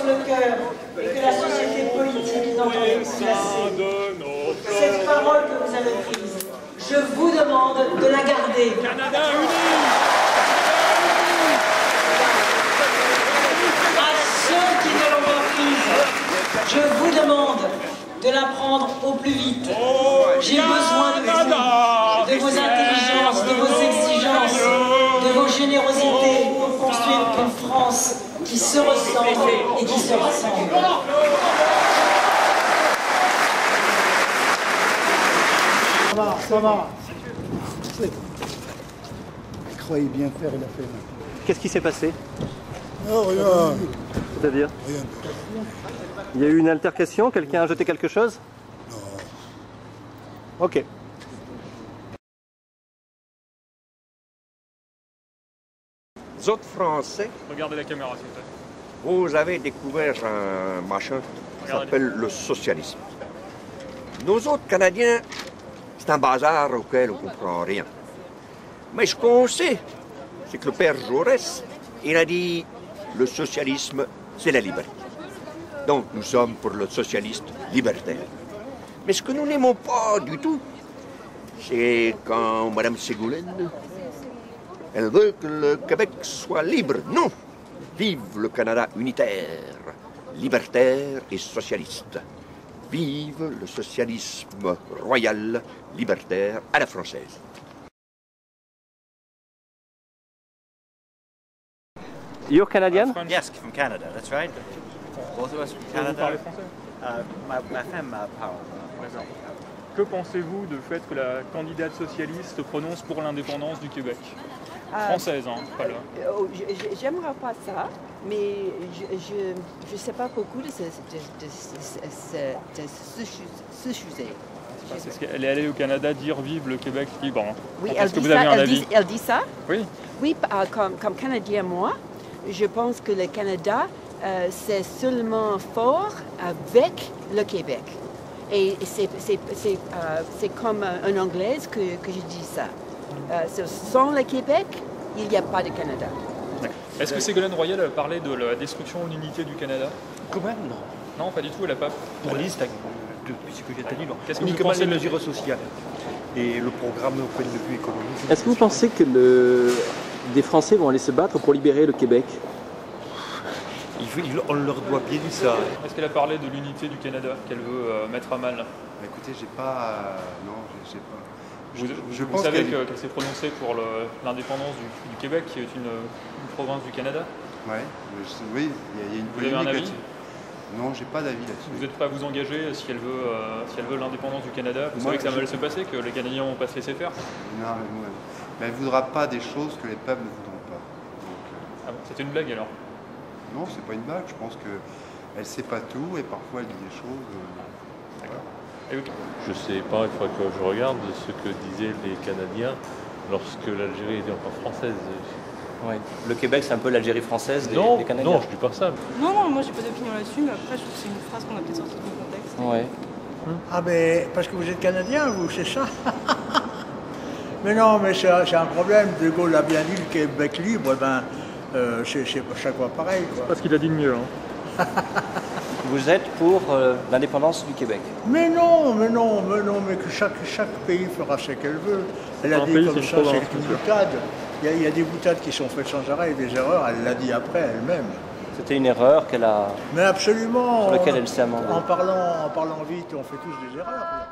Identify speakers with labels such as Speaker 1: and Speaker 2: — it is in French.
Speaker 1: sur le cœur et que la société politique n'entendait plus lasser. Cette parole que vous avez prise, je vous demande de la garder.
Speaker 2: Canada uni!
Speaker 1: À ceux qui ne l'ont pas prise, je vous demande de la prendre au plus vite. J'ai besoin de vous, de vos intelligences, de vos exigences, de vos générosités pour construire une France qui se ressemble et qui se rassemble.
Speaker 3: Ça va. Il croyait bien faire, il a fait.
Speaker 4: Qu'est-ce qui s'est passé?
Speaker 3: Oh, rien.
Speaker 4: C'est-à-dire?
Speaker 3: Rien.
Speaker 4: Il y a eu une altercation? Quelqu'un a jeté quelque chose?
Speaker 3: Non.
Speaker 4: Ok.
Speaker 5: Vous autres Français,
Speaker 2: Regardez la caméra, s'il vous plaît.
Speaker 5: vous avez découvert un machin qui s'appelle le socialisme. Nos autres Canadiens, c'est un bazar auquel on ne comprend rien. Mais ce qu'on sait, c'est que le père Jaurès, il a dit le socialisme, c'est la liberté. Donc nous sommes pour le socialiste libertaire. Mais ce que nous n'aimons pas du tout, c'est quand Mme Ségolène, elle veut que le Québec soit libre. Non! Vive le Canada unitaire, libertaire et socialiste. Vive le socialisme royal, libertaire à la française.
Speaker 4: You're Canadian?
Speaker 6: Yes, from Canada, that's right. Both of us from
Speaker 2: Vous
Speaker 6: Canada.
Speaker 2: parlez français?
Speaker 6: Ma femme parle.
Speaker 2: D'accord. Que pensez-vous du fait que la candidate socialiste se prononce pour l'indépendance du Québec? Française, hein, pas là.
Speaker 7: J'aimerais pas ça, mais je sais pas beaucoup de ce sujet.
Speaker 2: Parce qu'elle est allée au Canada dire vive le Québec libre. Hein.
Speaker 7: Oui,
Speaker 2: Est-ce que vous avez un avis?
Speaker 7: elle dit ça?
Speaker 2: Oui.
Speaker 7: Oui, comme Canadien, moi, je pense que le Canada, c'est seulement fort avec le Québec. Et c'est comme en anglais que je dis ça. Sans le Québec, il n'y a pas de Canada.
Speaker 2: Est-ce que Ségolène Royal a parlé de la destruction de l'unité du Canada?
Speaker 8: Quand même, non.
Speaker 2: Non, pas du tout, elle n'a pas.
Speaker 8: Pour liste, depuis ce que j'ai dit, non.
Speaker 2: Qu'est-ce que vous
Speaker 8: Uniquement
Speaker 2: pensez
Speaker 8: les mesures sociales et le programme au point de vue économique.
Speaker 4: Est-ce que vous pensez que des Français vont aller se battre pour libérer le Québec?
Speaker 8: On leur doit bien ça.
Speaker 2: Est-ce qu'elle a parlé de l'unité du Canada qu'elle veut mettre à mal?
Speaker 9: Écoutez, j'ai pas. Non, j'ai pas.
Speaker 2: Vous savez qu'elle s'est prononcée pour l'indépendance du Québec, qui est une province du Canada?
Speaker 9: Ouais, oui, il y a une
Speaker 2: Vous avez un avis?
Speaker 9: Non, j'ai pas d'avis là-dessus.
Speaker 2: Vous êtes prêt à vous engager si elle veut l'indépendance du Canada? Vous savez que ça va mal se passer, que les Canadiens vont pas se laisser faire?
Speaker 9: Non, mais elle ne voudra pas des choses que les peuples ne voudront pas. Donc,
Speaker 2: Ah bon, c'était une blague alors?
Speaker 9: non, c'est pas une blague. Je pense qu'elle ne sait pas tout et parfois elle dit des choses. Voilà.
Speaker 10: Je sais pas, il faudrait que je regarde ce que disaient les Canadiens lorsque l'Algérie était encore française.
Speaker 4: Ouais. Le Québec, c'est un peu l'Algérie française des Canadiens.
Speaker 10: Non, je dis pas ça.
Speaker 11: Non, moi j'ai pas d'opinion là-dessus, mais après je trouve que c'est une phrase qu'on a peut-être sortie de son contexte.
Speaker 4: Ouais.
Speaker 3: Ah ben, parce que vous êtes Canadien, vous, c'est ça? Mais non, mais c'est un problème. De Gaulle a bien dit le Québec libre, ben, c'est chaque fois pareil, quoi.
Speaker 2: Parce qu'il a dit de mieux. Hein.
Speaker 4: Vous êtes pour l'indépendance du Québec?
Speaker 3: Mais que chaque pays fera ce qu'elle veut. Elle a dit
Speaker 2: pays,
Speaker 3: comme
Speaker 2: c'est
Speaker 3: ça,
Speaker 2: une
Speaker 3: c'est
Speaker 2: province,
Speaker 3: une
Speaker 2: bien sûr.
Speaker 3: boutade. Il y a des boutades qui sont faites sans arrêt et des erreurs, elle l'a dit après elle-même.
Speaker 4: C'était une erreur qu'elle a...
Speaker 3: Mais absolument.
Speaker 4: Sur laquelle elle s'est amendée.
Speaker 3: En parlant vite, on fait tous des erreurs.